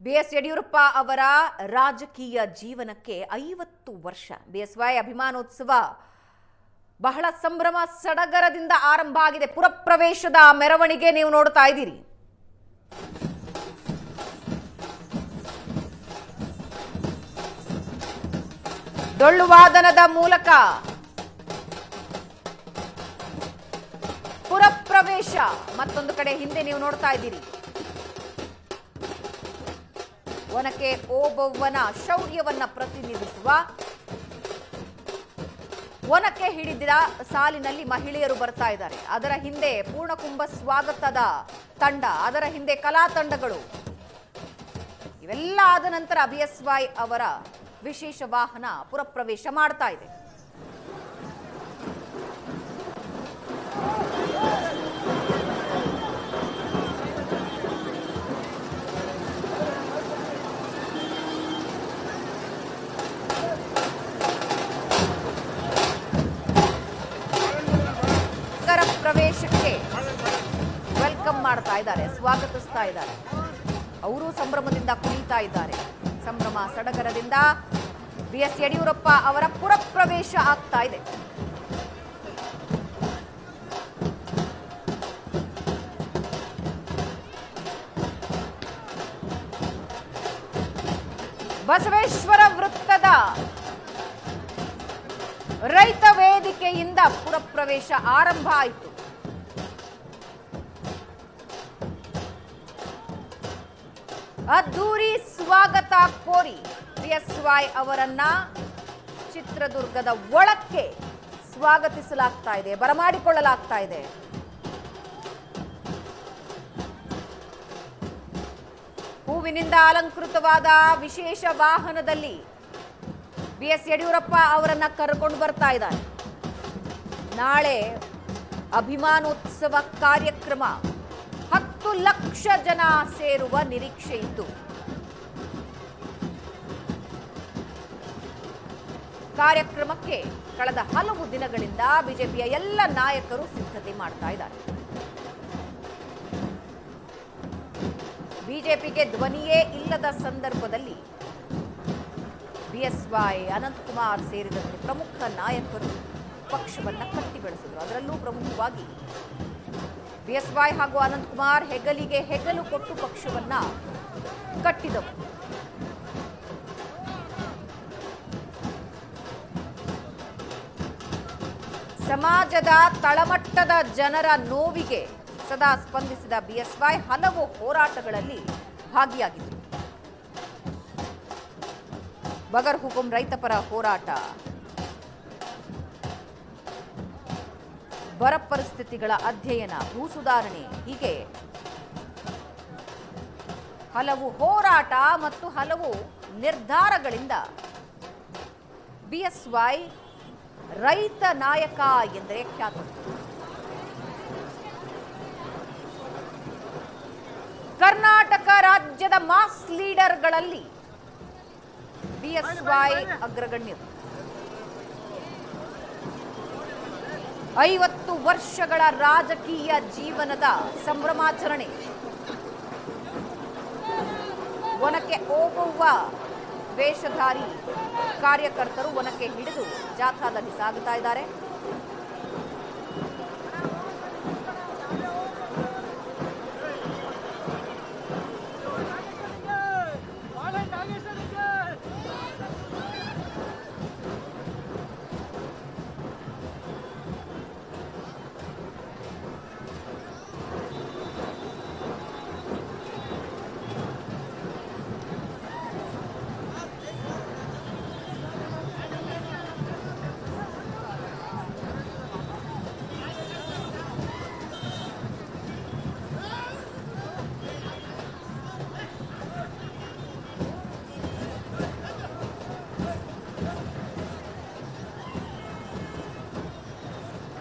BS Yediyurappa ಅವರ ರಾಜಕೀಯ ಜೀವನಕ್ಕೆ 50 ವರ್ಷ. ಬಿಎಸ್ವೈ ಅಭಿಮಾನೋತ್ಸವ ಬಹಳ ಸಂಭ್ರಮ ಸಡಗರದಿಂದ ಆರಂಭ ಆಗಿದೆ. ಪುರಪ್ರವೇಶದ ಮೆರವಣಿಗೆ ನೀವು ನೋಡ್ತಾ ಇದ್ದೀರಿ. ಡೊಳ್ಳು ವಾದನದ ಮೂಲಕ ಪುರಪ್ರವೇಶ. ಮತ್ತೊಂದು ಕಡೆ ಹಿಂದೆ ನೀವು ನೋಡ್ತಾ ಇದ್ದೀರಿ ಒನಕೆ ಓಬವ್ವನ ಶೌರ್ಯವನ್ನ ಪ್ರತಿನಿಧಿಸುವ ಒನಕೆ ಹಿಡಿದ ಸಾಲಿನಲ್ಲಿ ಮಹಿಳೆಯರು ಬರ್ತಾ ಇದ್ದಾರೆ. ಅದರ ಹಿಂದೆ ಪೂರ್ಣಕುಂಭ ಸ್ವಾಗತದ ತಂಡ, ಅದರ ಹಿಂದೆ ಕಲಾ ತಂಡಗಳು. ಇವೆಲ್ಲ ಆದ ನಂತರ ಬಿಎಸ್ವೈ ಅವರ ವಿಶೇಷ ವಾಹನ ಪುರಪ್ರವೇಶ ಮಾಡ್ತಾ ಇದೆ. ಪ್ರವೇಶಕ್ಕೆ ವೆಲ್ಕಮ್ ಮಾಡ್ತಾ ಇದ್ದಾರೆ, ಸ್ವಾಗತಿಸ್ತಾ ಇದ್ದಾರೆ. ಅವರು ಸಂಭ್ರಮದಿಂದ ಕುಣಿತಾ ಇದ್ದಾರೆ. ಸಂಭ್ರಮ ಸಡಗರದಿಂದ ಬಿಎಸ್ ಯಡಿಯೂರಪ್ಪ ಅವರ ಪುರಪ್ರವೇಶ ಆಗ್ತಾ ಇದೆ. ಬಸವೇಶ್ವರ ವೃತ್ತದ ರೈತ ವೇದಿಕೆಯಿಂದ ಪುರಪ್ರವೇಶ ಆರಂಭ ಆಯಿತು. ಅದ್ದೂರಿ ಸ್ವಾಗತ ಕೋರಿ ಬಿಎಸ್ವೈ ಅವರನ್ನ ಚಿತ್ರದುರ್ಗದ ಒಳಕ್ಕೆ ಸ್ವಾಗತಿಸಲಾಗ್ತಾ ಇದೆ, ಬರಮಾಡಿಕೊಳ್ಳಲಾಗ್ತಾ ಇದೆ. ಹೂವಿನಿಂದ ಅಲಂಕೃತವಾದ ವಿಶೇಷ ವಾಹನದಲ್ಲಿ ಬಿಎಸ್ ಯಡಿಯೂರಪ್ಪ ಅವರನ್ನ ಕರೆಕೊಂಡು ಬರ್ತಾ ಇದ್ದಾರೆ. ನಾಳೆ ಅಭಿಮಾನೋತ್ಸವ ಕಾರ್ಯಕ್ರಮ 10 ಲಕ್ಷ ಜನ ಸೇರುವ ನಿರೀಕ್ಷೆ ಇದ್ದು, ಕಾರ್ಯಕ್ರಮಕ್ಕೆ ಕಳೆದ ಹಲವು ದಿನಗಳಿಂದ ಬಿಜೆಪಿಯ ಎಲ್ಲ ನಾಯಕರು ಸಿದ್ಧತೆ ಮಾಡ್ತಾ ಇದ್ದಾರೆ. ಬಿಜೆಪಿಗೆ ಧ್ವನಿಯೇ ಇಲ್ಲದ ಸಂದರ್ಭದಲ್ಲಿ ಬಿಎಸ್ವೈ, ಅನಂತಕುಮಾರ್ ಸೇರಿದಂತೆ ಪ್ರಮುಖ ನಾಯಕರು ಪಕ್ಷವನ್ನ ಕಟ್ಟಿ ಬೆಳೆಸಿದರು. ಅದರಲ್ಲೂ ಪ್ರಮುಖವಾಗಿ ಬಿಎಸ್ವೈ ಹಾಗೂ ಅನಂತಕುಮಾರ್ ಹೆಗಲಿಗೆ ಹೆಗಲು ಕೊಟ್ಟು ಪಕ್ಷವನ್ನ ಕಟ್ಟಿದವು. ಸಮಾಜದ ತಳಮಟ್ಟದ ಜನರ ನೋವಿಗೆ ಸದಾ ಸ್ಪಂದಿಸಿದ ಬಿಎಸ್ವೈ ಹಲವು ಹೋರಾಟಗಳಲ್ಲಿ ಭಾಗಿಯಾಗಿದ್ದರು. ಬಗರ್ ಹುಕುಂ ರೈತಪರ ಹೋರಾಟ, ಬರ ಪರಿಸ್ಥಿತಿಗಳ ಅಧ್ಯಯನ, ಭೂ ಸುಧಾರಣೆ, ಹೀಗೆ ಹಲವು ಹೋರಾಟ ಮತ್ತು ಹಲವು ನಿರ್ಧಾರಗಳಿಂದ ಬಿಎಸ್ವೈ ರೈತ ನಾಯಕ ಎಂದರೆ ಖ್ಯಾತ. ಕರ್ನಾಟಕ ರಾಜ್ಯದ ಮಾಸ್ ಲೀಡರ್ಗಳಲ್ಲಿ ಬಿಎಸ್ವೈ ಅಗ್ರಗಣ್ಯರು. 50 ವರ್ಷಗಳ ರಾಜಕೀಯ ಜೀವನದ ಸಂಭ್ರಮಾಚರಣೆ. ಒನಕೆ ಓಬವ್ವ ವೇಷಧಾರಿ ಕಾರ್ಯಕರ್ತರು ಒನಕೆ ಹಿಡಿದು ಜಾಥಾದಲ್ಲಿ ಸಾಗುತ್ತಾ ಇದ್ದಾರೆ.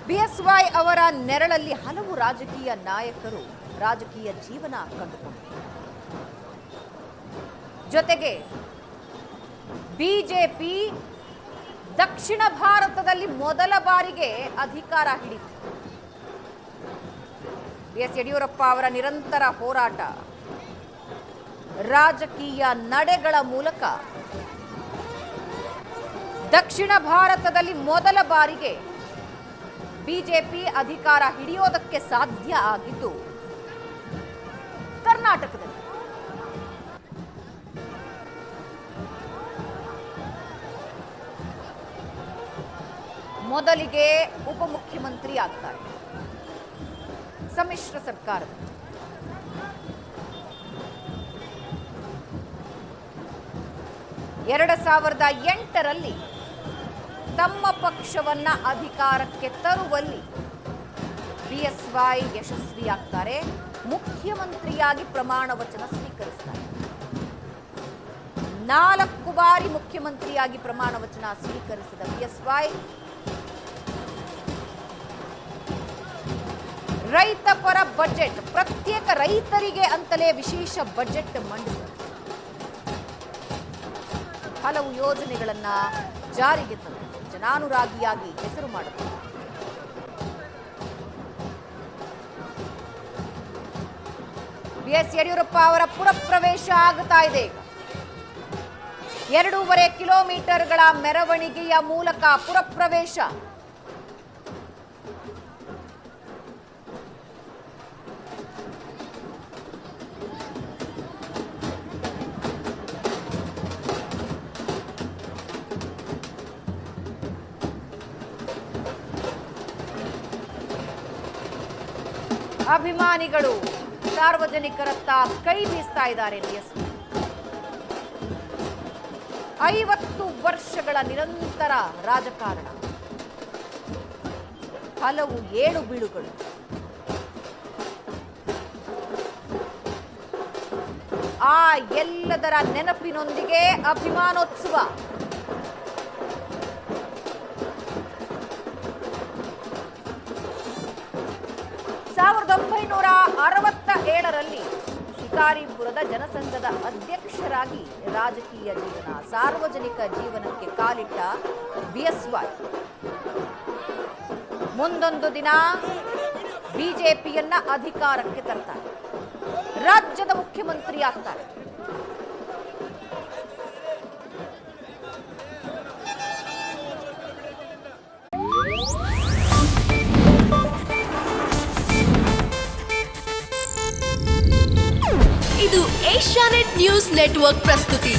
ಬಿಎಸ್ವೈ ಅವರ ನೆರಳಲ್ಲಿ ಹಲವು ರಾಜಕೀಯ ನಾಯಕರು ರಾಜಕೀಯ ಜೀವನ ಕಂಡುಕೊಂಡರು. ಜೊತೆಗೆ ಬಿಜೆಪಿ ದಕ್ಷಿಣ ಭಾರತದಲ್ಲಿ ಮೊದಲ ಬಾರಿಗೆ ಅಧಿಕಾರ ಹಿಡಿತು. ಬಿಎಸ್ ಯಡಿಯೂರಪ್ಪ ಅವರ ನಿರಂತರ ಹೋರಾಟ, ರಾಜಕೀಯ ನಡೆಗಳ ಮೂಲಕ ದಕ್ಷಿಣ ಭಾರತದಲ್ಲಿ ಮೊದಲ ಬಾರಿಗೆ ಬಿಜೆಪಿ ಅಧಿಕಾರ ಹಿಡಿಯೋದಕ್ಕೆ ಸಾಧ್ಯ ಆಗಿದ್ದು ಕರ್ನಾಟಕದಲ್ಲಿ. ಮೊದಲಿಗೆ ಉಪಮುಖ್ಯಮಂತ್ರಿ ಆಗ್ತಾರೆ ಸಮ್ಮಿಶ್ರ ಸರ್ಕಾರದ. ಎರಡು 2008ರಲ್ಲಿ ತಮ್ಮ ಪಕ್ಷವನ್ನ ಅಧಿಕಾರಕ್ಕೆ ತರುವಲ್ಲಿ ಬಿಎಸ್ವೈ ಯಶಸ್ವಿಯಾಗ್ತಾರೆ. ಮುಖ್ಯಮಂತ್ರಿಯಾಗಿ ಪ್ರಮಾಣ ವಚನ ಸ್ವೀಕರಿಸ್ತಾರೆ. 4 ಬಾರಿ ಮುಖ್ಯಮಂತ್ರಿಯಾಗಿ ಪ್ರಮಾಣ ವಚನ ಸ್ವೀಕರಿಸಿದ ಬಿಎಸ್ವೈ ರೈತ ಪರ ಬಜೆಟ್, ಪ್ರತ್ಯೇಕ ರೈತರಿಗೆ ಅಂತಲೇ ವಿಶೇಷ ಬಜೆಟ್ ಮಂಡಿಸಿದರು. ಹಲವು ಯೋಜನೆಗಳನ್ನ ಜಾರಿಗೆ ತಂದು ಜನಾನುರಾಗಿಯಾಗಿ ಹೆಸರು ಮಾಡಿದರು. ಬಿಎಸ್ ಯಡಿಯೂರಪ್ಪ ಅವರ ಪುರಪ್ರವೇಶ ಆಗುತ್ತಾ ಇದೆ. 2.5 ಕಿಲೋಮೀಟರ್ಗಳ ಮೆರವಣಿಗೆಯ ಮೂಲಕ ಪುರಪ್ರವೇಶ. ಅಭಿಮಾನಿಗಳು ಸಾರ್ವಜನಿಕರತ್ತ ಕೈ ಬೀಸ್ತಾ ಇದ್ದಾರೆ. ಬಿಎಸ್ವೈ 50 ವರ್ಷಗಳ ನಿರಂತರ ರಾಜಕಾರಣ, ಹಲವು ಏಳು ಬೀಳುಗಳು. ಆ ಎಲ್ಲದರ ನೆನಪಿನೊಂದಿಗೆ ಅಭಿಮಾನೋತ್ಸವ. ಸಾವಿರದ 1967ರಲ್ಲಿ ಶಿಕಾರಿಪುರದ ಜನಸಂಘದ ಅಧ್ಯಕ್ಷರಾಗಿ ರಾಜಕೀಯ ಜೀವನ, ಸಾರ್ವಜನಿಕ ಜೀವನಕ್ಕೆ ಕಾಲಿಟ್ಟ ಬಿಎಸ್ವೈ ಮುಂದೊಂದು ದಿನ ಬಿಜೆಪಿಯನ್ನ ಅಧಿಕಾರಕ್ಕೆ ತರ್ತಾರೆ. ರಾಜ್ಯದ ಮುಖ್ಯಮಂತ್ರಿ ಆಗ್ತಾರೆ. ಇದು ಏಷ್ಯಾನೆಟ್ ನ್ಯೂಸ್ ನೆಟ್ವರ್ಕ್ ಪ್ರಸ್ತುತಿ.